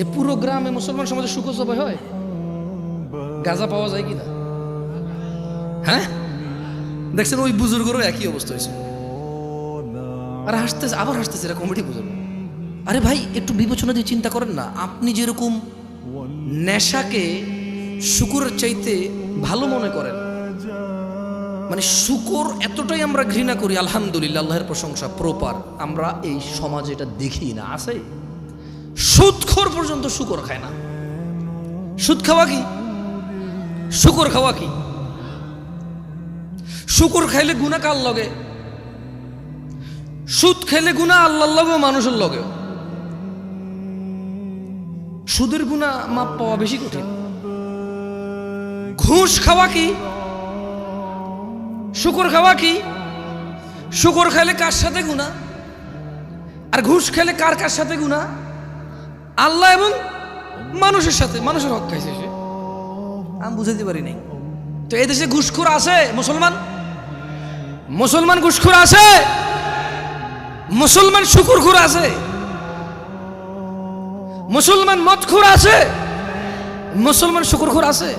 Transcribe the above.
এ পুরো গ্রামে মুসলমান সমাজে শুকর জবাই হয়? গাঁজা পাওয়া যায় কিনা? হ্যাঁ, দেখছেন ওই বুজুর্গরও একই অবস্থা হয়েছে। আর হাসতেছে, আবার হাসতেছে, এরা কমেডি বুজুর্গ। আরে ভাই, একটু বিবেচনা দিয়ে চিন্তা করেন না। আপনি যেরকম নেশাকে শুকরের চাইতে ভালো মনে করেন, মানে শুকর এতটাই আমরা ঘৃণা করি, আলহামদুলিল্লাহ, আল্লাহর প্রশংসা, প্রপার আমরা এই সমাজে এটা দেখি না। আছে সুদখোর পর্যন্ত শুকর খায় না। সুদ খাওয়া কি? শুকর খাওয়া কি? শুকর খাইলে গুনাহ কার লগে? সুদ খাইলে গুনাহ আল্লাহর লগে, মানুষের লগে। সুদের গুনাহ মাপ পাওয়া বেশি কঠিন। ঘুষ খাওয়া কি? শুকর খাওয়া কি? শুকর খাইলে কার সাথে গুনাহ, আর ঘুষ খেলে কার কার সাথে গুনাহ? আল্লাহ এবং মানুষের সাথে। মানুষের হক খাইছে সে, আমি বুঝাতে পারি নাই। তো এই দেশে ঘুষখোর আছে? মুসলমান ঘুষখোর আছে? মুসলমান শুকুরখোর আছে? মুসলমান মদখোর আছে? মুসলমান শুকুরখোর আছে?